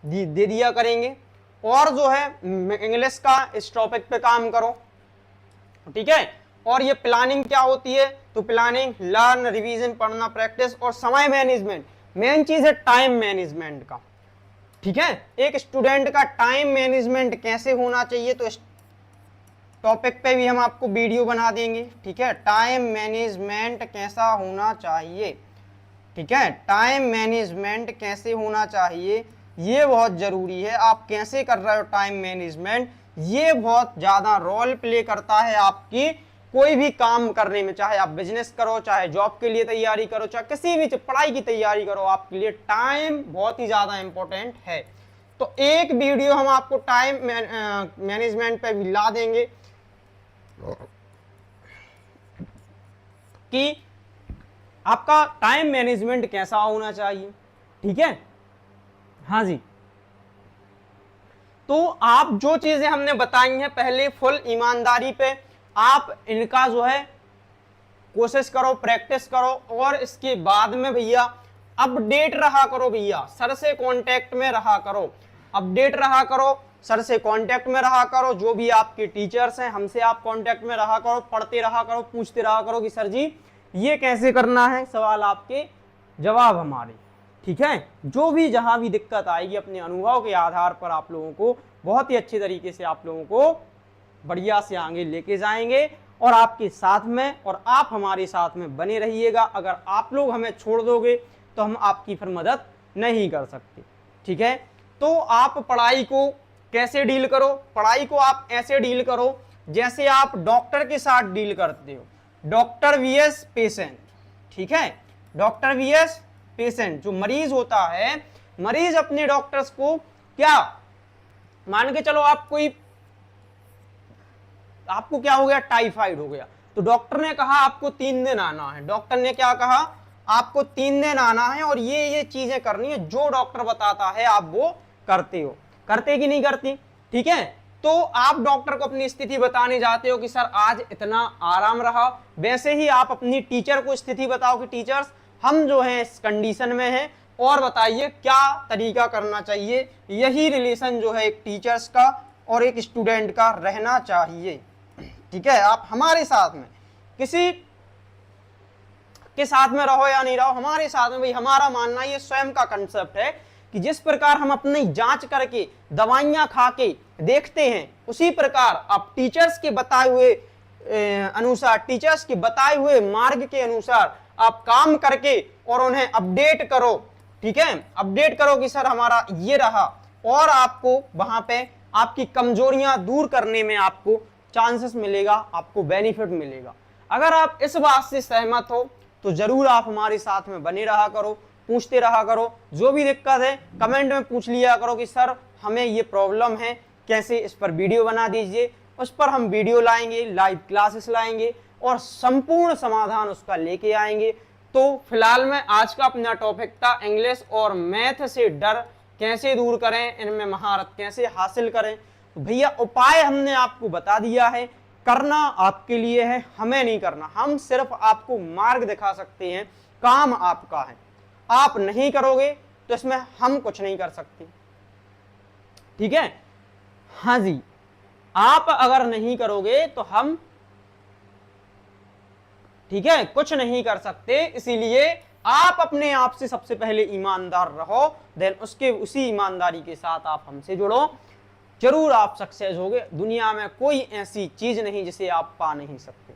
दे दिया करेंगे। और जो है इंग्लिश का इस टॉपिक पे काम करो, ठीक है। और ये प्लानिंग क्या होती है, तो प्लानिंग, लर्न, रिवीजन, पढ़ना, प्रैक्टिस और समय मैनेजमेंट। मेन चीज है टाइम मैनेजमेंट का, ठीक है। एक स्टूडेंट का टाइम मैनेजमेंट कैसे होना चाहिए, तो इस टॉपिक पे भी हम आपको वीडियो बना देंगे, ठीक है। टाइम मैनेजमेंट कैसा होना चाहिए, ठीक है, टाइम मैनेजमेंट कैसे होना चाहिए, ये बहुत जरूरी है। आप कैसे कर रहे हो टाइम मैनेजमेंट, ये बहुत ज्यादा रोल प्ले करता है आपकी कोई भी काम करने में। चाहे आप बिजनेस करो, चाहे जॉब के लिए तैयारी करो, चाहे किसी भी पढ़ाई की तैयारी करो, आपके लिए टाइम बहुत ही ज्यादा इंपॉर्टेंट है। तो एक वीडियो हम आपको टाइम मैनेजमेंट पे भी ला देंगे कि आपका टाइम मैनेजमेंट कैसा होना चाहिए, ठीक है। हाँ जी, तो आप जो चीजें हमने बताई हैं पहले फुल ईमानदारी पे आप इनका जो है कोशिश करो, प्रैक्टिस करो, और इसके बाद में भैया अपडेट रहा करो, भैया सर से कांटेक्ट में रहा करो, अपडेट रहा करो, सर से कांटेक्ट में रहा करो। जो भी आपके टीचर्स हैं हमसे आप कांटेक्ट में रहा करो, पढ़ते रहा करो, पूछते रहा करो कि सर जी ये कैसे करना है, सवाल आपके जवाब हमारे, ठीक है। जो भी जहां भी दिक्कत आएगी अपने अनुभव के आधार पर आप लोगों को बहुत ही अच्छे तरीके से आप लोगों को बढ़िया से आगे लेके जाएंगे और आपके साथ में, और आप हमारे साथ में बने रहिएगा। अगर आप लोग हमें छोड़ दोगे तो हम आपकी फिर मदद नहीं कर सकते, ठीक है। तो आप पढ़ाई को कैसे डील करो, पढ़ाई को आप ऐसे डील करो जैसे आप डॉक्टर के साथ डील करते हो, डॉक्टर वीएस पेशेंट, ठीक है। डॉक्टर वीएस पेशेंट, जो मरीज होता है, मरीज अपने डॉक्टर्स को क्या, मान के चलो आपको क्या हो गया, टाइफाइड हो गया, तो डॉक्टर ने कहा आपको 3 दिन आना है, डॉक्टर ने क्या कहा, आपको 3 दिन आना है और ये चीजें करनी है, जो डॉक्टर बताता है आप वो करते हो, करते कि नहीं करती, ठीक है। तो आप डॉक्टर को अपनी स्थिति बताने जाते हो कि सर आज इतना आराम रहा, वैसे ही आप अपनी टीचर को स्थिति बताओ कि टीचर्स हम जो है इस कंडीशन में हैं और बताइए क्या तरीका करना चाहिए। यही रिलेशन जो है एक टीचर्स का और एक स्टूडेंट का रहना चाहिए, ठीक है। आप हमारे साथ में, किसी के साथ में रहो या नहीं रहो, हमारे साथ में, भाई हमारा मानना ये स्वयं का कंसेप्ट है कि जिस प्रकार हम अपनी जांच करके दवाइयां खा के देखते हैं, उसी प्रकार आप टीचर्स के बताए हुए अनुसार, टीचर्स के बताए हुए मार्ग के अनुसार आप काम करके और उन्हें अपडेट करो, ठीक है। अपडेट करो कि सर हमारा ये रहा, और आपको वहां पे आपकी कमजोरियां दूर करने में आपको चांसेस मिलेगा, आपको बेनिफिट मिलेगा। अगर आप इस बात से सहमत हो तो जरूर आप हमारे साथ में बने रहा करो, पूछते रहा करो, जो भी दिक्कत है कमेंट में पूछ लिया करो कि सर हमें ये प्रॉब्लम है, कैसे इस पर वीडियो बना दीजिए, उस पर हम वीडियो लाएंगे, लाइव क्लासेस लाएंगे और संपूर्ण समाधान उसका लेके आएंगे। तो फिलहाल में आज का अपना टॉपिक था इंग्लिश और मैथ से डर कैसे दूर करें, इनमें महारत कैसे हासिल करें। तो भैया उपाय हमने आपको बता दिया है, करना आपके लिए है, हमें नहीं करना, हम सिर्फ आपको मार्ग दिखा सकते हैं, काम आपका है, आप नहीं करोगे तो इसमें हम कुछ नहीं कर सकते, ठीक है। हाँ जी, आप अगर नहीं करोगे तो हम, ठीक है, कुछ नहीं कर सकते। इसीलिए आप अपने आप से सबसे पहले ईमानदार रहो, देन उसी ईमानदारी के साथ आप हमसे जुड़ो, जरूर आप सक्सेस होगे। दुनिया में कोई ऐसी चीज नहीं जिसे आप पा नहीं सकते,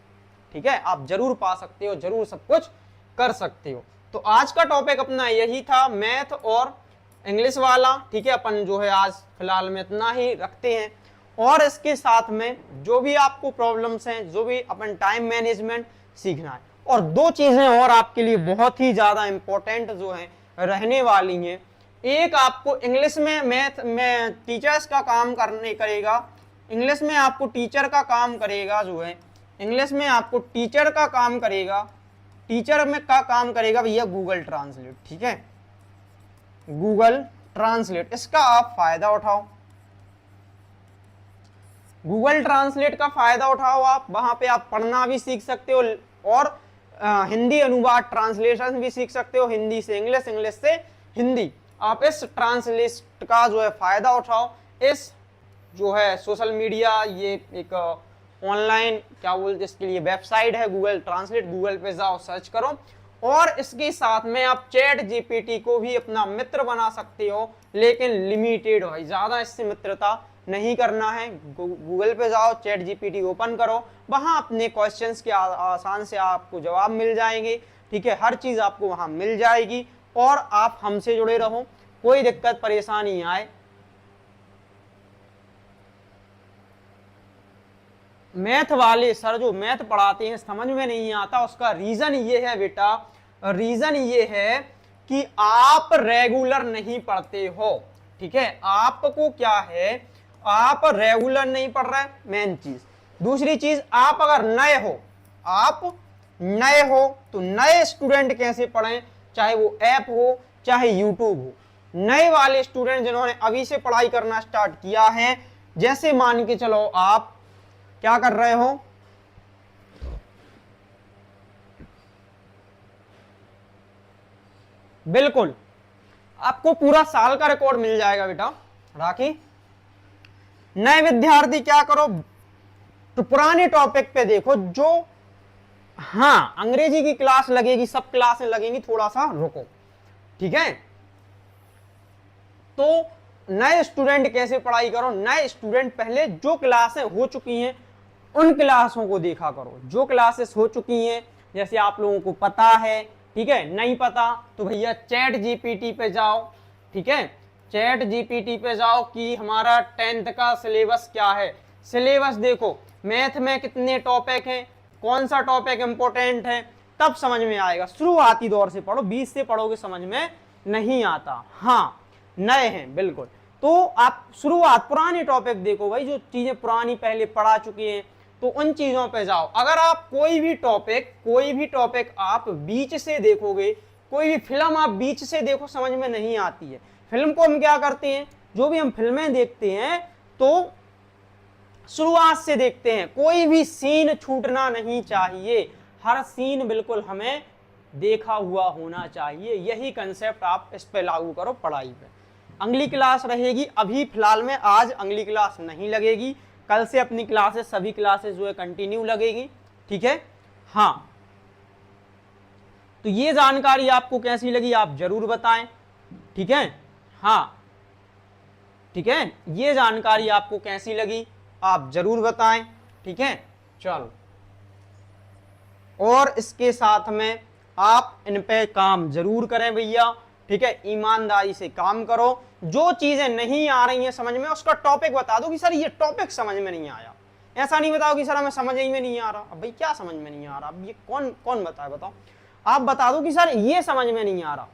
ठीक है, आप जरूर पा सकते हो, जरूर सब कुछ कर सकते हो। तो आज का टॉपिक अपना यही था, मैथ और इंग्लिश वाला, ठीक है। अपन जो है आज फिलहाल में इतना ही रखते हैं, और इसके साथ में जो भी आपको प्रॉब्लम्स हैं, जो भी अपन टाइम मैनेजमेंट सीखना है, और 2 चीजें और आपके लिए बहुत ही ज्यादा इंपॉर्टेंट जो है रहने वाली हैं। एक, आपको इंग्लिश में, मैथ में टीचर्स का काम करेगा, इंग्लिश में आपको टीचर का काम करेगा, जो है इंग्लिश में आपको टीचर का काम करेगा, टीचर में का काम करेगा भैया गूगल ट्रांसलेट, ठीक है, गूगल ट्रांसलेट। इसका आप फायदा उठाओ, गूगल ट्रांसलेट का फायदा उठाओ, आप वहां पे आप पढ़ना भी सीख सकते हो और हिंदी अनुवाद ट्रांसलेशन भी सीख सकते हो, हिंदी से इंग्लिश, इंग्लिश से हिंदी। आप इस ट्रांसलेट का जो है फायदा उठाओ। इस जो है सोशल मीडिया, ये एक ऑनलाइन क्या बोलते इसके लिए वेबसाइट है गूगल ट्रांसलेट, गूगल पे जाओ सर्च करो, और इसके साथ में आप चैट जीपीटी को भी अपना मित्र बना सकते हो, लेकिन लिमिटेड हो, ज्यादा इससे मित्रता नहीं करना है। गूगल पे जाओ, चैट जीपीटी ओपन करो, वहां अपने क्वेश्चंस के आसान से आपको जवाब मिल जाएंगे, ठीक है, हर चीज आपको वहां मिल जाएगी, और आप हमसे जुड़े रहो, कोई दिक्कत परेशानी आए। मैथ वाले सर जो मैथ पढ़ाते हैं समझ में नहीं आता, उसका रीजन ये है बेटा, रीजन ये है कि आप रेगुलर नहीं पढ़ते हो, ठीक है, आपको क्या है, आप रेगुलर नहीं पढ़ रहे, मेन चीज। दूसरी चीज, आप अगर नए हो, आप नए हो तो नए स्टूडेंट कैसे पढ़ें, चाहे वो ऐप हो चाहे यूट्यूब हो। नए वाले स्टूडेंट जिन्होंने अभी से पढ़ाई करना स्टार्ट किया है, जैसे मान के चलो आप क्या कर रहे हो, बिल्कुल आपको पूरा साल का रिकॉर्ड मिल जाएगा बेटा। राखी, नए विद्यार्थी क्या करो, तो पुराने टॉपिक पे देखो, जो हाँ अंग्रेजी की क्लास लगेगी, सब क्लासें लगेंगी, थोड़ा सा रुको, ठीक है। तो नए स्टूडेंट कैसे पढ़ाई करो, नए स्टूडेंट पहले जो क्लासें हो चुकी हैं उन क्लासों को देखा करो, जो क्लासेस हो चुकी हैं जैसे आप लोगों को पता है, ठीक है। नहीं पता तो भैया चैट जीपीटी पे जाओ, ठीक है, चैट जीपीटी पे जाओ कि हमारा 10th का सिलेबस क्या है, सिलेबस देखो, मैथ में कितने टॉपिक हैं, कौन सा टॉपिक इंपॉर्टेंट है, तब समझ में आएगा। शुरुआती दौर से पढ़ो, 20 से पढ़ोगे समझ में नहीं आता। हाँ, नए हैं बिल्कुल, तो आप शुरुआत पुराने टॉपिक देखो भाई, जो चीजें पुरानी पहले पढ़ा चुकी हैं तो उन चीजों पे जाओ। अगर आप कोई भी टॉपिक आप बीच से देखोगे, कोई भी फिल्म आप बीच से देखो समझ में नहीं आती है। फिल्म को हम क्या करते हैं, जो भी हम फिल्में देखते हैं तो शुरुआत से देखते हैं, कोई भी सीन छूटना नहीं चाहिए, हर सीन बिल्कुल हमें देखा हुआ होना चाहिए। यही कंसेप्ट आप इस पे लागू करो पढ़ाई पे। अगली क्लास रहेगी, अभी फिलहाल में आज अगली क्लास नहीं लगेगी, कल से अपनी क्लासेस सभी क्लासेस जो है कंटिन्यू लगेगी, ठीक है। हाँ, तो ये जानकारी आपको कैसी लगी आप जरूर बताएं, ठीक है। हाँ, ठीक है, ये जानकारी आपको कैसी लगी आप जरूर बताएं, ठीक है। चलो, और इसके साथ में आप इन पे काम जरूर करें भैया, ठीक है, ईमानदारी से काम करो। जो चीजें नहीं आ रही हैं समझ में, उसका टॉपिक बता दो कि सर ये टॉपिक समझ में नहीं आया। ऐसा नहीं बताओ कि सर हमें समझ ही में नहीं आ रहा। अब भाई क्या समझ में नहीं आ रहा, अब ये कौन बताए, बताओ। आप बता दो कि सर ये समझ में नहीं आ रहा,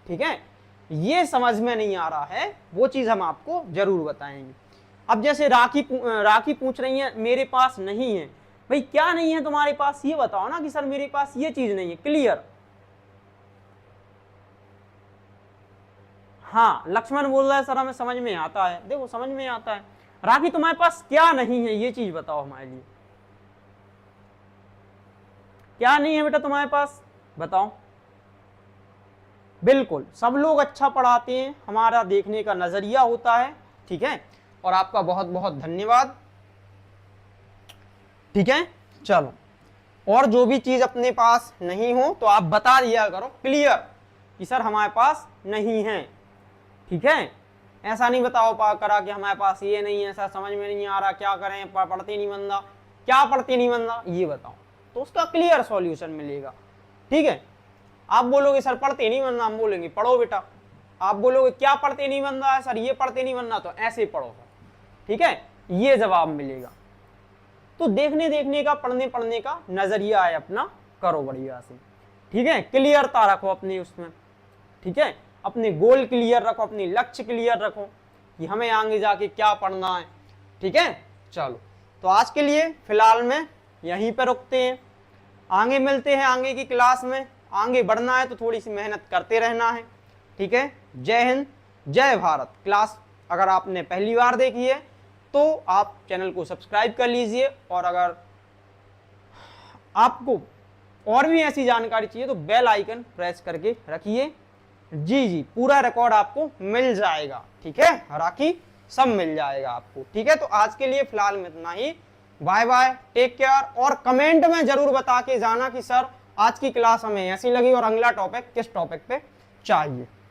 ठीक है, ये समझ में नहीं आ रहा है, वो चीज हम आपको जरूर बताएंगे। अब जैसे राखी पूछ रही है मेरे पास नहीं है, भाई क्या नहीं है तुम्हारे पास, ये बताओ ना कि सर मेरे पास ये चीज नहीं है, क्लियर। हाँ, लक्ष्मण बोल रहा है सर हमें समझ में आता है, देखो समझ में आता है। राखी तुम्हारे पास क्या नहीं है, ये चीज बताओ हमारे लिए, क्या नहीं है बेटा तुम्हारे पास, बताओ। बिल्कुल, सब लोग अच्छा पढ़ाते हैं, हमारा देखने का नजरिया होता है, ठीक है। और आपका बहुत बहुत धन्यवाद, ठीक है। चलो, और जो भी चीज अपने पास नहीं हो तो आप बता दिया करो क्लियर कि सर हमारे पास नहीं है, ठीक है। ऐसा नहीं बताओ करा कि हमारे पास ये नहीं है, ऐसा समझ में नहीं आ रहा, क्या करें, पढ़ते नहीं बंदा, क्या पढ़ते नहीं बंदा, ये बताओ, तो उसका क्लियर सॉल्यूशन मिलेगा, ठीक है। आप बोलोगे सर पढ़ते नहीं बनना, हम बोलेंगे पढ़ो बेटा। आप बोलोगे क्या पढ़ते नहीं बन रहा है सर, ये पढ़ते नहीं बनना, तो ऐसे पढ़ो, ठीक है, ये जवाब मिलेगा। तो देखने का पढ़ने का नजरिया है अपना, करो बढ़िया से, ठीक है। क्लियरता रखो अपनी उसमें, ठीक है, अपने गोल क्लियर रखो, अपनी लक्ष्य क्लियर रखो कि हमें आगे जाके क्या पढ़ना है, ठीक है। चलो, तो आज के लिए फिलहाल में यहीं पर रुकते हैं, आगे मिलते हैं आगे की क्लास में। आगे बढ़ना है तो थोड़ी सी मेहनत करते रहना है, ठीक है। जय हिंद, जय भारत। क्लास अगर आपने पहली बार देखी है तो आप चैनल को सब्सक्राइब कर लीजिए, और अगर आपको और भी ऐसी जानकारी चाहिए तो बेल आइकन प्रेस करके रखिए। जी, पूरा रिकॉर्ड आपको मिल जाएगा, ठीक है, राखी सब मिल जाएगा आपको, ठीक है। तो आज के लिए फिलहाल में इतना ही, बाय बाय, टेक केयर। और कमेंट में जरूर बता के जाना कि सर आज की क्लास हमें ऐसी लगी और अगला टॉपिक किस टॉपिक पे चाहिए।